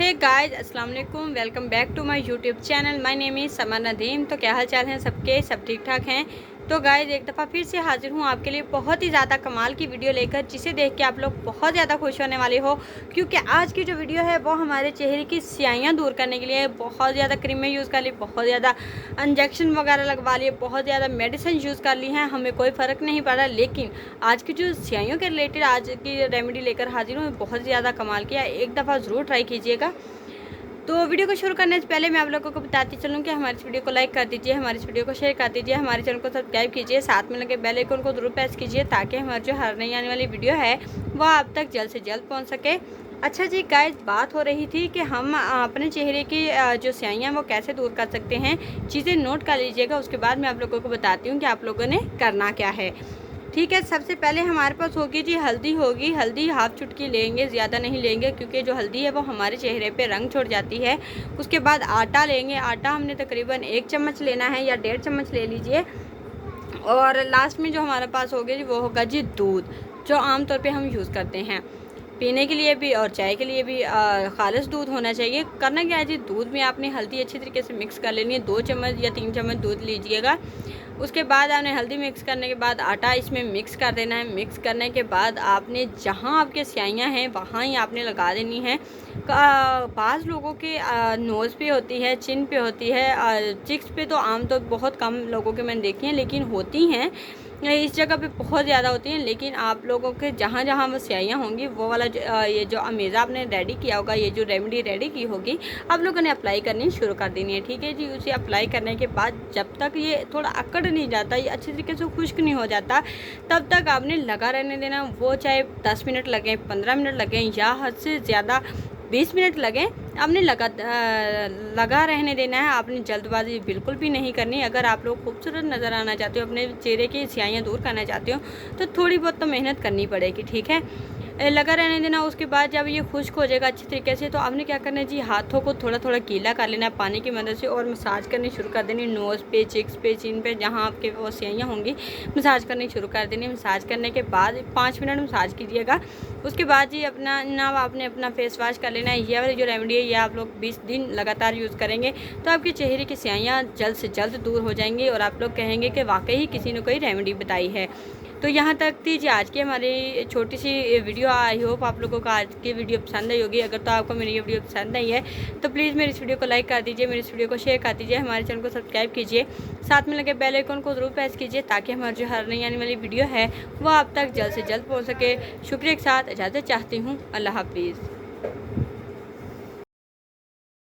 हे guys, अस्सलाम वालेकुम। Welcome back to my YouTube channel. My name is Sama Nadeem. तो क्या हाल चाल हैं सबके? सब ठीक ठाक हैं। तो गाइस, एक दफ़ा फिर से हाजिर हूँ आपके लिए बहुत ही ज़्यादा कमाल की वीडियो लेकर, जिसे देख के आप लोग बहुत ज़्यादा खुश होने वाले हो। क्योंकि आज की जो वीडियो है वो हमारे चेहरे की स्याहियाँ दूर करने के लिए बहुत ज़्यादा क्रीमें यूज़ कर ली, बहुत ज़्यादा इंजेक्शन वगैरह लगवा लिए, बहुत ज़्यादा मेडिसिन यूज़ कर ली हैं, हमें कोई फ़र्क नहीं पड़ा। लेकिन आज की जो स्याहियों के रिलेटेड आज की रेमेडी लेकर हाजिर हूँ, बहुत ज़्यादा कमाल किया। एक दफ़ा ज़रूर ट्राई कीजिएगा। तो वीडियो को शुरू करने से पहले मैं आप लोगों को बताती चलूँ कि हमारी इस वीडियो को लाइक कर दीजिए, हमारी इस वीडियो को शेयर कर दीजिए, हमारे चैनल को सब्सक्राइब कीजिए, साथ में लगे बेल आइकन को जरूर प्रेस कीजिए ताकि हमारी जो हर नई आने वाली वीडियो है वह आप तक जल्द से जल्द पहुंच सके। अच्छा जी गाइस, बात हो रही थी कि हम अपने चेहरे की जो स्याहियाँ वो कैसे दूर कर सकते हैं। चीज़ें नोट कर लीजिएगा, उसके बाद मैं आप लोगों को बताती हूँ कि आप लोगों ने करना क्या है। ठीक है, सबसे पहले हमारे पास होगी जी हल्दी होगी। हल्दी हाफ चुटकी लेंगे, ज़्यादा नहीं लेंगे क्योंकि जो हल्दी है वो हमारे चेहरे पे रंग छोड़ जाती है। उसके बाद आटा लेंगे। आटा हमने तकरीबन 1 चम्मच लेना है या 1.5 चम्मच ले लीजिए। और लास्ट में जो हमारे पास होगी जी वो होगा जी दूध, जो आमतौर पे हम यूज़ करते हैं पीने के लिए भी और चाय के लिए भी। खालिस दूध होना चाहिए। करना क्या है जी, दूध में आपने हल्दी अच्छी तरीके से मिक्स कर लेनी है। 2 चम्मच या 3 चम्मच दूध लीजिएगा। उसके बाद आपने हल्दी मिक्स करने के बाद आटा इसमें मिक्स कर देना है। मिक्स करने के बाद आपने जहाँ आपके स्याहियाँ हैं वहाँ ही आपने लगा देनी है। बाज़ लोगों के नोज़ पे होती है, चिन पे होती है, चिक्स पे तो आमतौर बहुत कम लोगों के मैंने देखी हैं, लेकिन होती हैं। इस जगह पे बहुत ज़्यादा होती हैं। लेकिन आप लोगों के जहाँ जहाँ वो स्याहियाँ होंगी वो वाला ये जो अमेज़ा आपने रेडी किया होगा, ये जो रेमेडी रेडी की होगी, आप लोगों ने अप्लाई करनी शुरू कर देनी है। ठीक है जी, उसे अप्लाई करने के बाद जब तक ये थोड़ा अकड़ नहीं जाता, ये अच्छी तरीके से खुश्क नहीं हो जाता, तब तक आपने लगा रहने देना। वो चाहे 10 मिनट लगें, 15 मिनट लगें या हद से ज़्यादा 20 मिनट लगें, आपने लगा रहने देना है। आपने जल्दबाजी बिल्कुल भी नहीं करनी। अगर आप लोग खूबसूरत नज़र आना चाहते हो, अपने चेहरे की स्याहियाँ दूर करना चाहते हो, तो थोड़ी बहुत तो मेहनत करनी पड़ेगी। ठीक है, लगा रहने देना। उसके बाद जब ये खुश्क हो जाएगा अच्छी तरीके से, तो आपने क्या करना है जी, हाथों को थोड़ा थोड़ा गीला कर लेना है पानी की मदद से और मसाज करनी शुरू कर देनी। नोज़ पे, चिक्स पे, चिन पे, जहाँ आपके वो स्याहियाँ होंगी, मसाज करनी शुरू कर देनी। मसाज करने के बाद 5 मिनट मसाज कीजिएगा। उसके बाद जी आपने अपना फेस वॉश कर लेना है। ये वाली जो रेमेडी है ये आप लोग 20 दिन लगातार यूज़ करेंगे तो आपके चेहरे की स्याहियाँ जल्द से जल्द दूर हो जाएंगी और आप लोग कहेंगे कि वाकई ही किसी ने कोई रेमेडी बताई है। तो यहाँ तक थी जी आज की हमारी छोटी सी वीडियो। आई होप आप लोगों को आज की वीडियो पसंद आई होगी। अगर तो आपको मेरी ये वीडियो पसंद आई है तो प्लीज़ मेरी इस वीडियो को लाइक कर दीजिए, मेरी इस वीडियो को शेयर कर दीजिए, हमारे चैनल को सब्सक्राइब कीजिए, साथ में लगे बेल आइकन को जरूर प्रेस कीजिए ताकि हमारी जो हर नई आने वाली वीडियो है वो आप तक जल्द से जल्द पहुँच सके। शुक्रिया के साथ इजाज़त चाहती हूँ। अल्लाह हाफिज़।